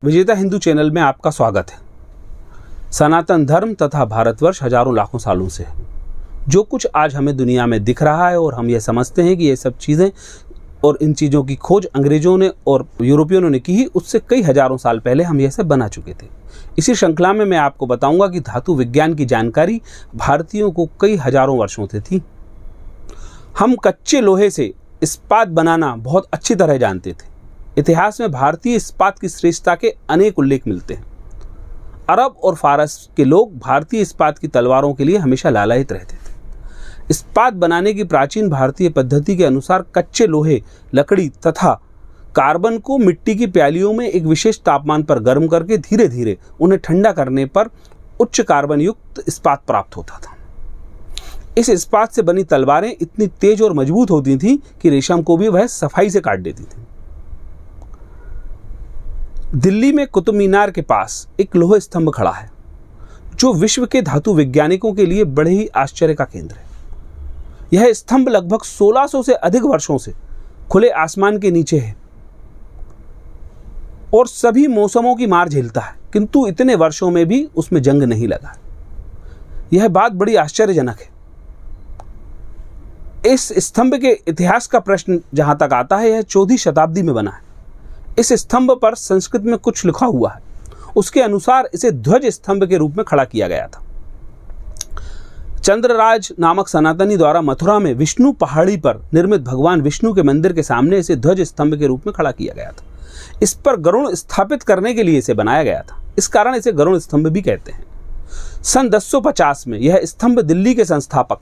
विजेता हिंदू चैनल में आपका स्वागत है। सनातन धर्म तथा भारतवर्ष हजारों लाखों सालों से है। जो कुछ आज हमें दुनिया में दिख रहा है और हम ये समझते हैं कि ये सब चीज़ें और इन चीज़ों की खोज अंग्रेजों ने और यूरोपियनों ने की ही, उससे कई हजारों साल पहले हम ये सब बना चुके थे। इसी श्रृंखला में मैं आपको बताऊंगा कि धातु विज्ञान की जानकारी भारतीयों को कई हजारों वर्षों से थी। हम कच्चे लोहे से इस्पात बनाना बहुत अच्छी तरह जानते थे। इतिहास में भारतीय इस्पात की श्रेष्ठता के अनेक उल्लेख मिलते हैं। अरब और फारस के लोग भारतीय इस्पात की तलवारों के लिए हमेशा लालायित रहते थे। इस्पात बनाने की प्राचीन भारतीय पद्धति के अनुसार कच्चे लोहे, लकड़ी तथा कार्बन को मिट्टी की प्यालियों में एक विशेष तापमान पर गर्म करके धीरे धीरे उन्हें ठंडा करने पर उच्च कार्बन युक्त इस्पात प्राप्त होता था। इस इस्पात से बनी तलवारें इतनी तेज और मजबूत होती थीं कि रेशम को भी वह सफाई से काट देती थी। दिल्ली में कुतुब मीनार के पास एक लोह स्तंभ खड़ा है, जो विश्व के धातु वैज्ञानिकों के लिए बड़े ही आश्चर्य का केंद्र है। यह स्तंभ लगभग 1600 से अधिक वर्षों से खुले आसमान के नीचे है और सभी मौसमों की मार झेलता है, किंतु इतने वर्षों में भी उसमें जंग नहीं लगा। यह बात बड़ी आश्चर्यजनक है। इस स्तंभ के इतिहास का प्रश्न जहां तक आता है, यह 14वीं शताब्दी में बना है। इस स्तंभ पर संस्कृत में कुछ लिखा हुआ है। उसके अनुसार इसे ध्वज स्तंभ के रूप में खड़ा किया गया था। चंद्रराज नामक सनातनी द्वारा मथुरा में विष्णु पहाड़ी पर निर्मित भगवान विष्णु के मंदिर के सामने इसे ध्वज स्तंभ के रूप में खड़ा किया गया था। इस पर गरुड़ स्थापित करने के लिए इसे बनाया गया था। इस कारण इसे गरुड़ स्तंभ भी कहते हैं। सन 1050 में यह स्तंभ दिल्ली के संस्थापक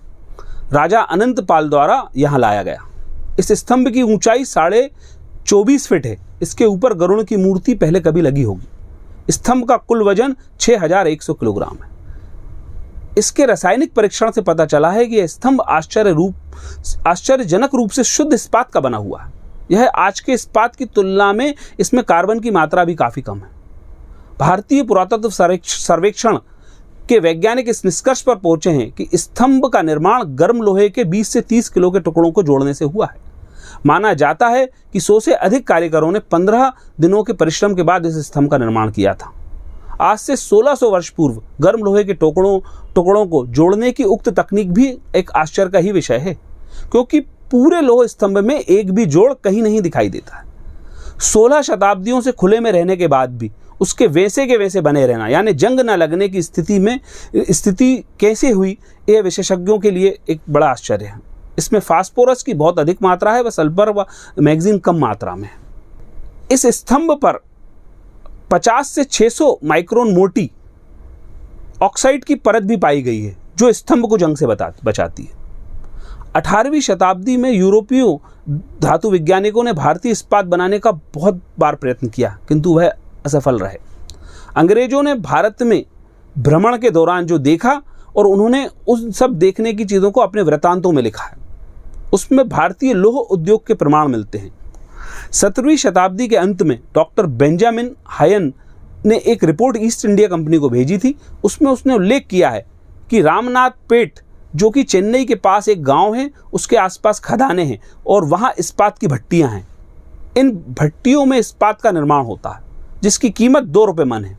राजा अनंत पाल द्वारा यहाँ लाया गया। इस स्तंभ की ऊंचाई 24.5 फीट है। इसके ऊपर गरुड़ की मूर्ति पहले कभी लगी होगी। स्तंभ का कुल वजन 6100 किलोग्राम है। इसके रासायनिक परीक्षण से पता चला है कि यह स्तंभ आश्चर्यजनक रूप से शुद्ध इस्पात का बना हुआ है। यह आज के इस्पात की तुलना में इसमें कार्बन की मात्रा भी काफी कम है। भारतीय पुरातत्व सर्वेक्षण के वैज्ञानिक इस निष्कर्ष पर पहुंचे हैं कि स्तंभ का निर्माण गर्म लोहे के 20 से 30 किलो के टुकड़ों को जोड़ने से हुआ है। माना जाता है कि 100 से अधिक कारीगरों ने 15 दिनों के परिश्रम के बाद इस स्तंभ का निर्माण किया था। आज से 1600 वर्ष पूर्व गर्म लोहे के टुकड़ों को जोड़ने की उक्त तकनीक भी एक आश्चर्य का ही विषय है, क्योंकि पूरे लोह स्तंभ में एक भी जोड़ कहीं नहीं दिखाई देता है। 16 शताब्दियों से खुले में रहने के बाद भी उसके वैसे के वैसे बने रहना, यानी जंग न लगने की स्थिति कैसे हुई, यह विशेषज्ञों के लिए एक बड़ा आश्चर्य है। इसमें फास्फोरस की बहुत अधिक मात्रा है, व सल्फर व मैग्नीज कम मात्रा में है। इस स्तंभ पर 50 से 600 माइक्रोन मोटी ऑक्साइड की परत भी पाई गई है, जो स्तंभ को जंग से बचाती है। 18वीं शताब्दी में यूरोपीय धातु वैज्ञानिकों ने भारतीय इस्पात बनाने का बहुत बार प्रयत्न किया, किंतु वह असफल रहे। अंग्रेजों ने भारत में भ्रमण के दौरान जो देखा और उन्होंने उन सब देखने की चीज़ों को अपने वृत्तांतों में लिखा है, उसमें भारतीय लोह उद्योग के प्रमाण मिलते हैं। 17वीं शताब्दी के अंत में डॉक्टर बेंजामिन हायन ने एक रिपोर्ट ईस्ट इंडिया कंपनी को भेजी थी। उसमें उसने उल्लेख किया है कि रामनाथ पेट, जो कि चेन्नई के पास एक गांव है, उसके आसपास खदानें हैं और वहाँ इस्पात की भट्टियाँ हैं। इन भट्टियों में इस्पात का निर्माण होता है, जिसकी कीमत 2 रुपये मन है।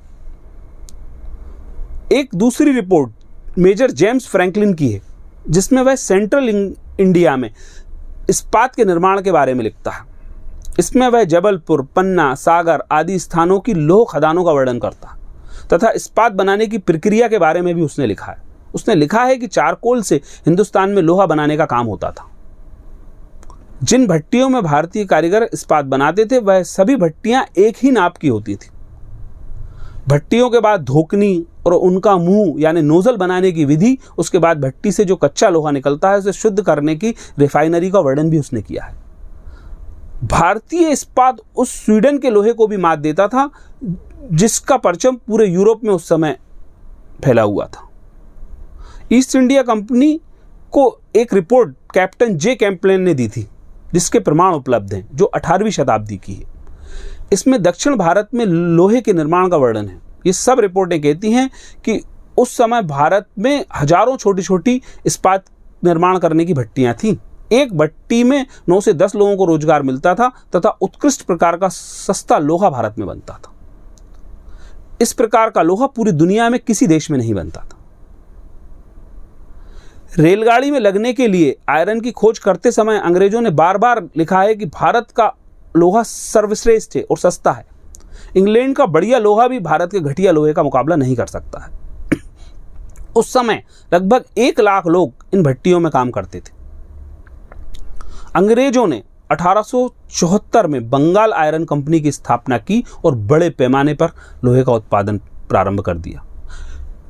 एक दूसरी रिपोर्ट मेजर जेम्स फ्रैंकलिन की है, जिसमें वह सेंट्रल इंडिया में इस्पात के निर्माण के बारे में लिखता है। इसमें वह जबलपुर, पन्ना, सागर आदि स्थानों की लोह खदानों का वर्णन करता है तथा इस्पात बनाने की प्रक्रिया के बारे में भी उसने लिखा है। उसने लिखा है कि चारकोल से हिंदुस्तान में लोहा बनाने का काम होता था। जिन भट्टियों में भारतीय कारीगर इस्पात बनाते थे, वह सभी भट्टियां एक ही नाप की होती थी। भट्टियों के बाद धोकनी और उनका मुंह यानी नोजल बनाने की विधि, उसके बाद भट्टी से जो कच्चा लोहा निकलता है उसे शुद्ध करने की रिफाइनरी का वर्णन भी उसने किया है। भारतीय इस्पात उस स्वीडन के लोहे को भी मात देता था, जिसका परचम पूरे यूरोप में उस समय फैला हुआ था। ईस्ट इंडिया कंपनी को एक रिपोर्ट कैप्टन जे कैंपलेन ने दी थी, जिसके प्रमाण उपलब्ध हैं, जो 18वीं शताब्दी की है। इसमें दक्षिण भारत में लोहे के निर्माण का वर्णन है। ये सब रिपोर्टें कहती हैं कि उस समय भारत में हजारों छोटी छोटी इस्पात निर्माण करने की भट्टियां थीं। एक भट्टी में 9 से 10 लोगों को रोजगार मिलता था तथा उत्कृष्ट प्रकार का सस्ता लोहा भारत में बनता था। इस प्रकार का लोहा पूरी दुनिया में किसी देश में नहीं बनता था। रेलगाड़ी में लगने के लिए आयरन की खोज करते समय अंग्रेजों ने बार बार लिखा है कि भारत का लोहा सर्वश्रेष्ठ है और सस्ता है। इंग्लैंड का बढ़िया लोहा भी भारत के घटिया लोहे का मुकाबला नहीं कर सकता है। उस समय लगभग 1 लाख लोग इन भट्टियों में काम करते थे। अंग्रेजों ने 1874 में बंगाल आयरन कंपनी की स्थापना की और बड़े पैमाने पर लोहे का उत्पादन प्रारंभ कर दिया।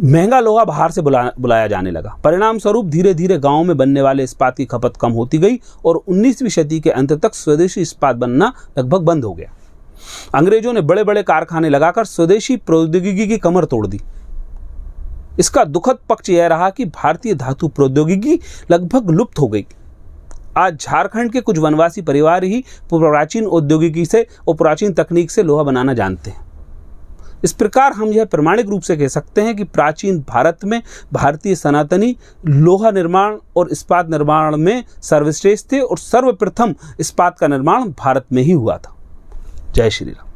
महंगा लोहा बाहर से बुलाया जाने लगा। परिणाम स्वरूप धीरे धीरे गांवों में बनने वाले इस्पात की खपत कम होती गई और 19वीं सदी के अंत तक स्वदेशी इस्पात बनना लगभग बंद हो गया। अंग्रेजों ने बड़े बड़े कारखाने लगाकर स्वदेशी प्रौद्योगिकी की कमर तोड़ दी। इसका दुखद पक्ष यह रहा कि भारतीय धातु प्रौद्योगिकी लगभग लुप्त हो गई। आज झारखंड के कुछ वनवासी परिवार ही प्राचीन औद्योगिकी से और प्राचीन तकनीक से लोहा बनाना जानते हैं। इस प्रकार हम यह प्रमाणिक रूप से कह सकते हैं कि प्राचीन भारत में भारतीय सनातनी लोहा निर्माण और इस्पात निर्माण में सर्वश्रेष्ठ थे और सर्वप्रथम इस्पात का निर्माण भारत में ही हुआ था। जय श्री राम।